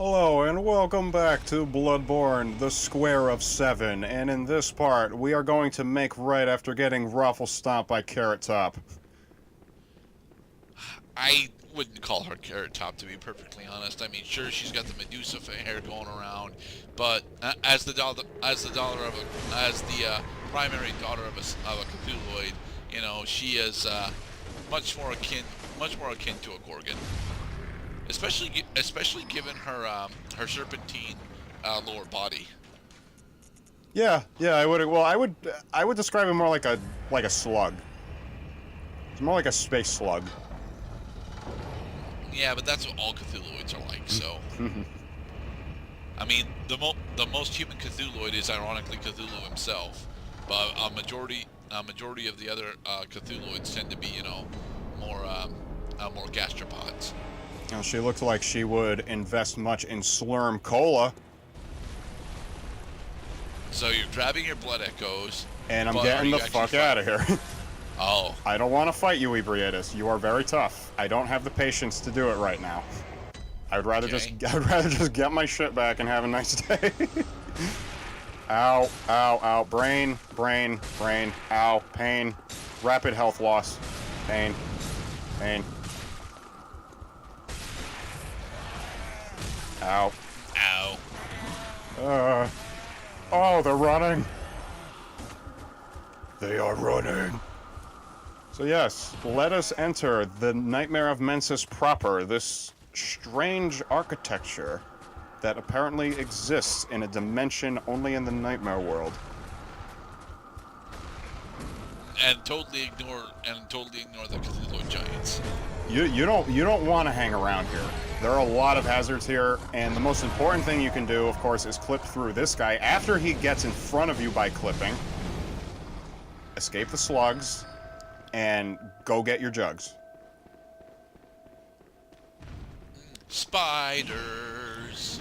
Hello and welcome back to Bloodborne, the Square of Seven, and in this part, we are going to make right after getting Ruffle stomped by Carrot Top. I wouldn't call her Carrot Top, to be perfectly honest. I mean, sure, she's got the Medusa hair going around, but as the primary daughter of a Cthulhuoid, you know, she is much more akin to a Gorgon, especially given her serpentine lower body. Yeah, I would. Well, I would describe it more like a slug. It's more like a space slug. Yeah, but that's what all Cthulhuoids are like. So, I mean, the most human Cthulhuoid is ironically Cthulhu himself, but a majority of the other Cthulhuoids tend to be, you know, more gastropods. You know, she looked like she would invest much in Slurm Cola. So you're grabbing your blood echoes, and I'm getting the fuck out of here. Oh. I don't want to fight you, Ebrietus. You are very tough. I don't have the patience to do it right now. I'd rather just get my shit back and have a nice day. Ow, ow, ow. Brain, ow, pain. Rapid health loss. Pain. Ow. Ow. Oh, they're running. They are running. So yes, let us enter the Nightmare of Mensis proper, this strange architecture that apparently exists in a dimension only in the Nightmare world. And totally ignore the Cthulhu giants. You don't want to hang around here. There are a lot of hazards here, and the most important thing you can do, of course, is clip through this guy after he gets in front of you by clipping. Escape the slugs, and go get your jugs. Spiders.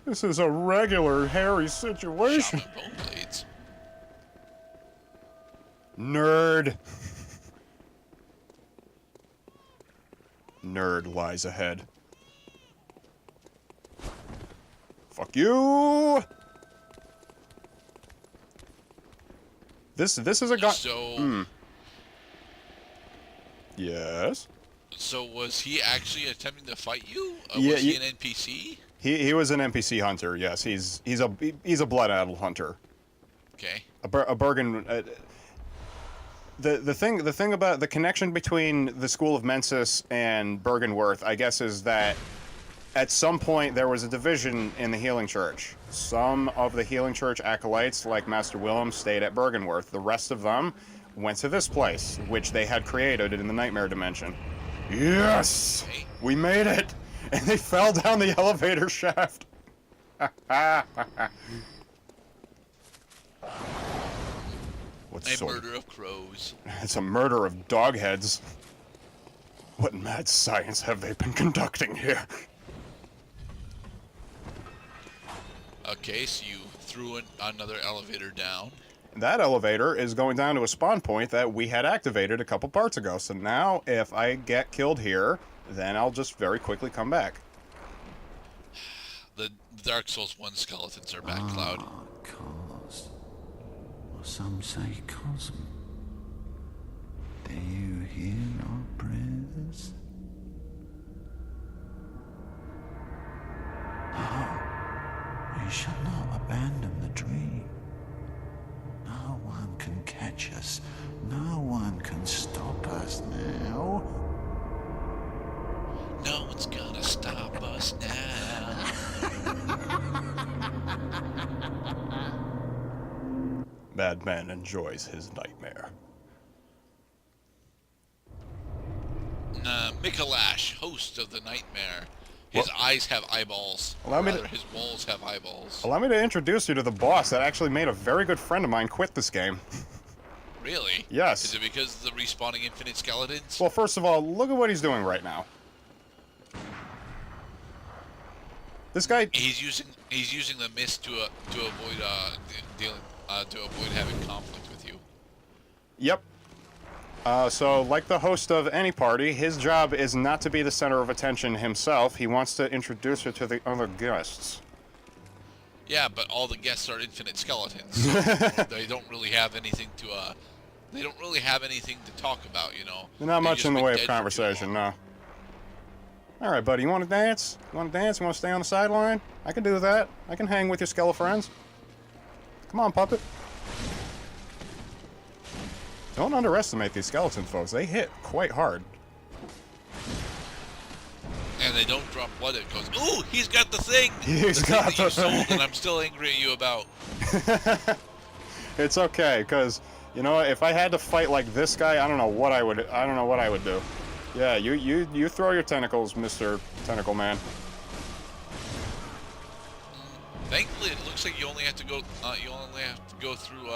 This is a regular hairy situation. Shaman bone blades. Nerd. Nerd lies ahead. Fuck you! This is a guy. So. Yes. So was he actually attempting to fight you? Yeah, was he an NPC? He was an NPC hunter. Yes, he's a blood addle hunter. Okay. A Bergen. The thing about the connection between the School of Mensis and Bergenworth, I guess, is that at some point there was a division in the Healing Church. Some of the Healing Church acolytes, like Master Willem, stayed at Bergenworth. The rest of them went to this place, which they had created in the Nightmare Dimension. Yes! Okay. We made it! And they fell down the elevator shaft. What's a murder of crows. It's a murder of dog heads. What mad science have they been conducting here? Okay, so you threw another elevator down. That elevator is going down to a spawn point that we had activated a couple parts ago. So now, if I get killed here, then I'll just very quickly come back. The Dark Souls 1 skeletons are back, Cloud. Cause. Or some say cosm. Do you hear our prayers? No, we shall not abandon the dream. No one can catch us. No one can stop us now. No one's gonna stop us now. Madman enjoys his nightmare. Dickolosh, host of the nightmare. His eyes have eyeballs. His walls have eyeballs. Allow me to introduce you to the boss that actually made a very good friend of mine quit this game. Really? Yes. Is it because of the respawning infinite skeletons? Well, first of all, look at what he's doing right now. This guy. He's using the mist to avoid having conflict with you. Yep. So, like the host of any party, his job is not to be the center of attention himself. He wants to introduce her to the other guests. Yeah, but all the guests are infinite skeletons. So they don't really have anything to they don't really have anything to talk about, you know. Not They've much just in the been way of dead for too conversation, long. no. All right, buddy, you want to dance? You want to dance? You want to stay on the sideline? I can do that. I can hang with your skele friends. Come on, puppet. Don't underestimate these skeleton foes. They hit quite hard. And they don't drop blood. It goes, ooh, he's got the thing. He's the got thing that the you sold, thing. and I'm still angry at you about. It's okay, because, you know, if I had to fight like this guy, I don't know what I would do. Yeah, you throw your tentacles, Mr. Tentacle Man. Thankfully, it looks like you only have to go. You only have to go through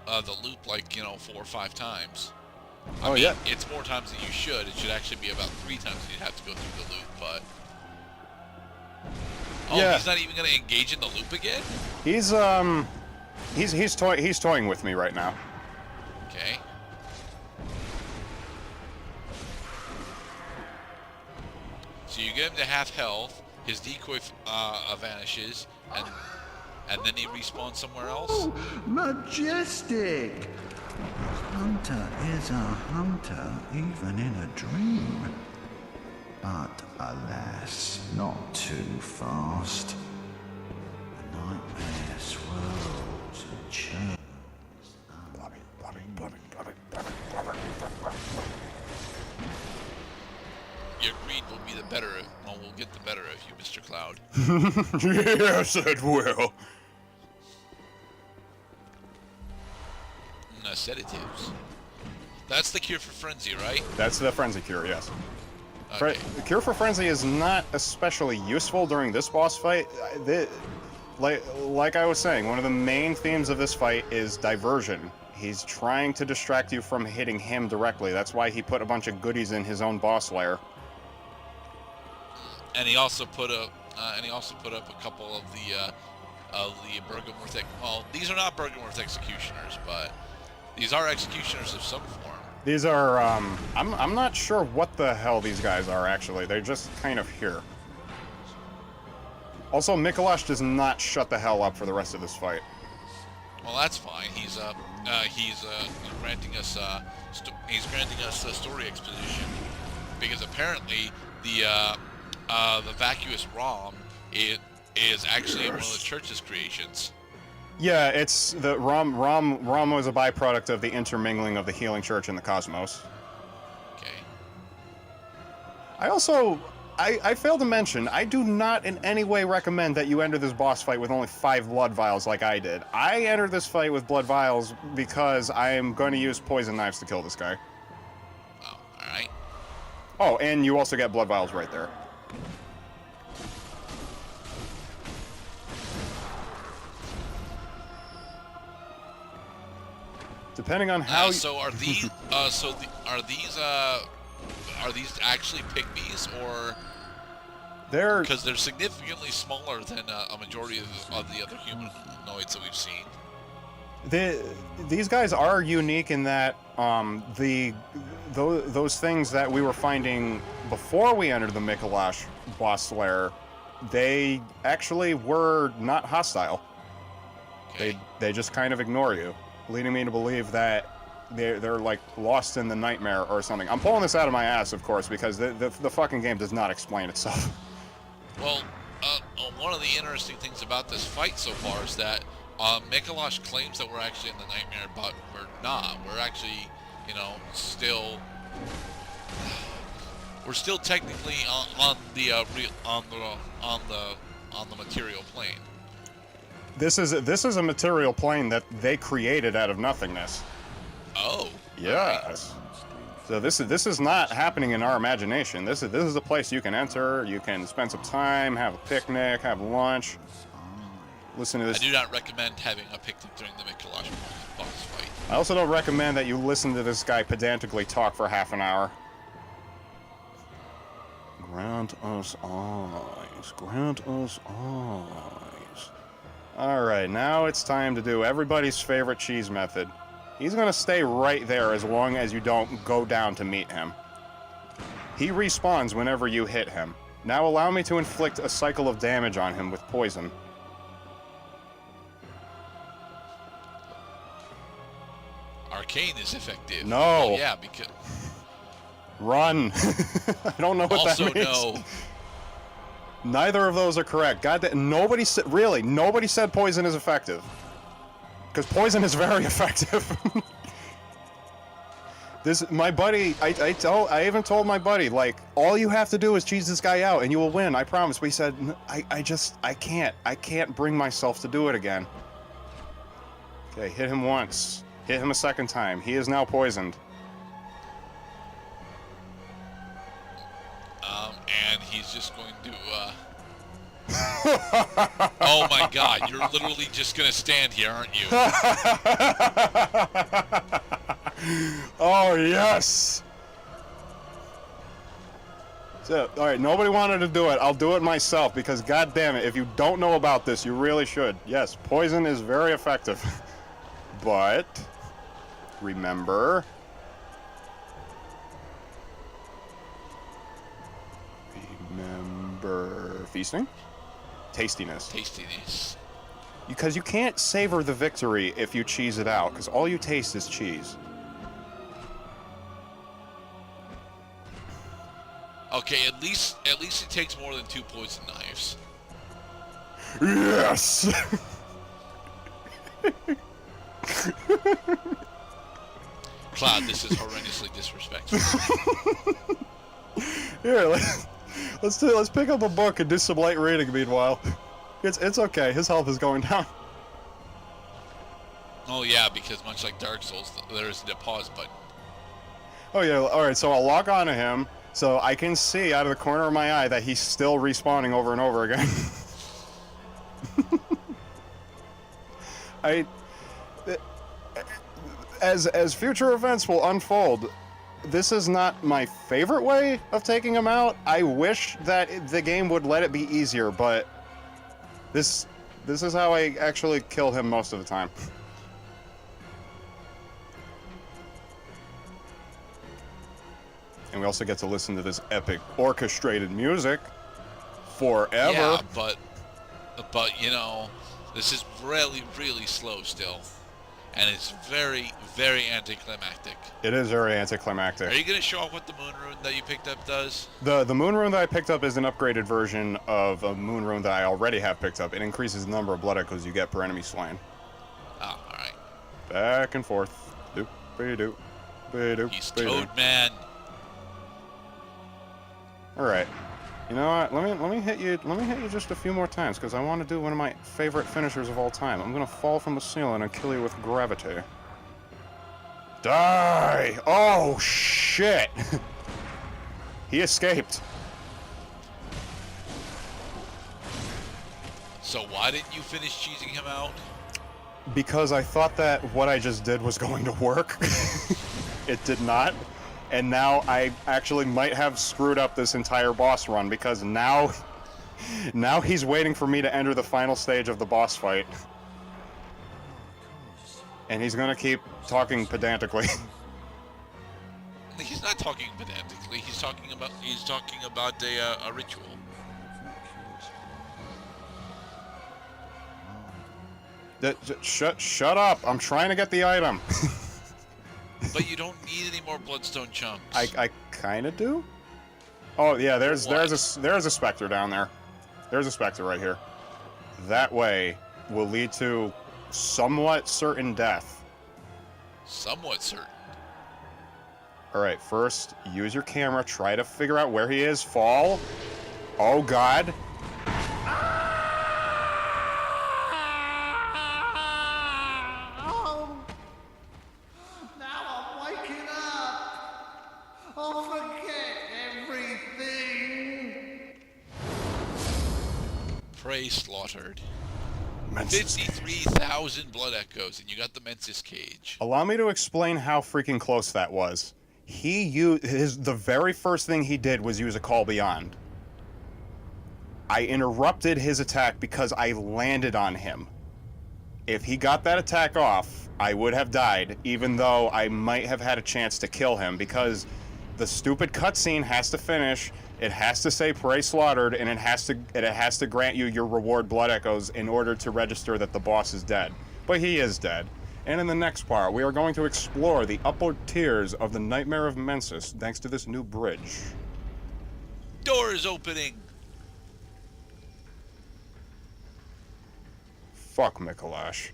the loop like 4 or 5 times. I mean, yeah. It's more times than you should. It should actually be about 3 times that you'd have to go through the loop, but. Oh, Yeah. He's not even going to engage in the loop again? He's toying with me right now. Okay. So you get him to half health, his decoy vanishes, and then he respawns somewhere else? Oh, majestic! A hunter is a hunter, even in a dream. But alas, not too fast. The nightmare swirls and churns. Your greed will be the better of, well, we'll get the better of you, Mr. Cloud. Yes, it will. Sedatives. That's the cure for frenzy, right? That's the frenzy cure, yes. Okay. The cure for frenzy is not especially useful during this boss fight. Like I was saying, one of the main themes of this fight is diversion. He's trying to distract you from hitting him directly. That's why he put a bunch of goodies in his own boss lair. And he also put up a couple of the Bergenworth. Well, these are not Bergenworth executioners, but these are executioners of some form. These are, I'm not sure what the hell these guys are, actually. They're just kind of here. Also, Dickolosh does not shut the hell up for the rest of this fight. Well, that's fine. He's granting us a story exposition because apparently the vacuous ROM is actually one of the church's creations. Yeah, it's the Rom was a byproduct of the intermingling of the healing church and the cosmos. Okay. I failed to mention, I do not in any way recommend that you enter this boss fight with only 5 blood vials like I did. I entered this fight with blood vials because I am going to use poison knives to kill this guy. Oh, alright. Oh, and you also get blood vials right there. Depending on how. So are these are these actually pygmies, or They're because they're significantly smaller than a majority of the other humanoids that we've seen? these guys are unique in that those things that we were finding before we entered the Dickolosh boss lair, they actually were not hostile. Okay. They just kind of ignore you, leading me to believe that they're like lost in the nightmare or something. I'm pulling this out of my ass, of course, because the fucking game does not explain itself. Well, one of the interesting things about this fight so far is that Dickolosh claims that we're actually in the nightmare, but we're not. We're actually, we're still technically on the material plane. This is a material plane that they created out of nothingness. Oh. Yes. So this is not happening in our imagination. This is a place you can enter. You can spend some time, have a picnic, have lunch. Listen to this. I do not recommend having a picnic during the Dickolosh boss fight. I also don't recommend that you listen to this guy pedantically talk for half an hour. Grant us eyes. Grant us eyes. Alright, now it's time to do everybody's favorite cheese method. He's gonna stay right there as long as you don't go down to meet him. He respawns whenever you hit him. Now allow me to inflict a cycle of damage on him with poison. Arcane is effective. No. Well, yeah, because... Run! I don't know what Also, that means. no. Neither of those are correct. God damn, nobody said, really, nobody said poison is effective. Because poison is very effective. My buddy, I even told my buddy, like, all you have to do is cheese this guy out and you will win, I promise. But he said, I can't bring myself to do it again. Okay, hit him once. Hit him a second time. He is now poisoned. And he's just going to, Oh my god, you're literally just gonna stand here, aren't you? Oh, yes! So, alright, nobody wanted to do it. I'll do it myself, because god damn it, if you don't know about this, you really should. Yes, poison is very effective. But, remember... feasting? Tastiness. Tastiness. Because you can't savor the victory if you cheese it out, because all you taste is cheese. Okay, at least it takes more than 2 poison knives. Yes! Cloud, this is horrendously disrespectful. Here, let's pick up a book and do some light reading meanwhile. It's okay, his health is going down. Oh yeah, because much like Dark Souls, there isn't a pause button. Oh yeah, alright, so I'll log on to him, so I can see out of the corner of my eye that he's still respawning over and over again. As future events will unfold, this is not my favorite way of taking him out. I wish that the game would let it be easier, but this is how I actually kill him most of the time. And we also get to listen to this epic orchestrated music forever. Yeah, but you know, this is really, really slow still. And it's very, very anticlimactic. It is very anticlimactic. Are you going to show off what the moon rune that you picked up does? The moon rune that I picked up is an upgraded version of a moon rune that I already have picked up. It increases the number of blood echoes you get per enemy slain. Oh, alright. Back and forth. Doop, doop, doop. He's Toad Man. Alright. You know what? Let me hit you just a few more times, because I want to do one of my favorite finishers of all time. I'm gonna fall from the ceiling and kill you with gravity. Die! Oh shit! He escaped. So why didn't you finish cheesing him out? Because I thought that what I just did was going to work. It did not. And now I actually might have screwed up this entire boss run, because now he's waiting for me to enter the final stage of the boss fight. And he's gonna keep talking pedantically. He's not talking pedantically. He's talking about a ritual. Shut up! I'm trying to get the item. But you don't need any more bloodstone chunks. I kind of do. Oh yeah, there's a specter down there. There's a specter right here. That way will lead to somewhat certain death. Somewhat certain. All right, first use your camera. Try to figure out where he is. Fall. Oh God. Prey slaughtered. Mensis. 53,000 blood echoes, and you got the Mensis cage. Allow me to explain how freaking close that was. He used the very first thing he did was use a call beyond. I interrupted his attack because I landed on him. If he got that attack off, I would have died, even though I might have had a chance to kill him, because the stupid cutscene has to finish. It has to say "Prey slaughtered," and it has to grant you your reward blood echoes in order to register that the boss is dead. But he is dead. And in the next part, we are going to explore the upper tiers of the Nightmare of Mensis thanks to this new bridge. Door is opening. Fuck Dickolosh.